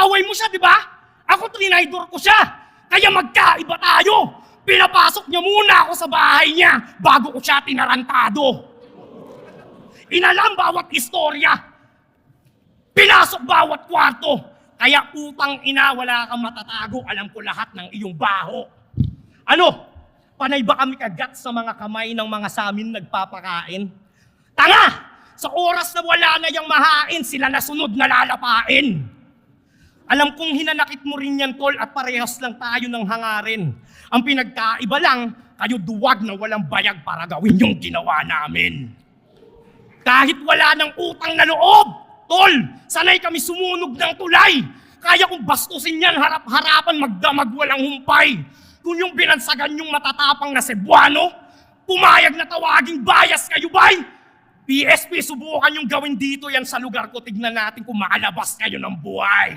Inaway mo siya, di ba? Ako trinaydor ko siya. Kaya magkaiba tayo. Pinapasok niya muna ako sa bahay niya bago ko siya tinarantado. Inalam bawat istorya. Pinasok bawat kwarto. Kaya utang ina, wala kang matatago. Alam ko lahat ng iyong baho. Ano? Panay ba kami kagat sa mga kamay ng mga samin nagpapakain? Tanga! Sa oras na wala na yung mahain, sila na sunod na lalapain. Alam kong hinanakit mo rin yan, tol, at parehas lang tayo ng hangarin. Ang pinagkaiba lang, kayo duwag na walang bayag para gawin yung ginawa namin. Kahit wala ng utang na loob, tol, sanay kami sumunog ng tulay. Kaya kong bastusin yan harap-harapan magdamag walang humpay. Kung yung binansagan yung matatapang na Cebuano, pumayag na tawaging bias kayo bay. PSP, subukan yung gawin dito yan sa lugar ko. Tignan natin kung makalabas kayo ng buhay.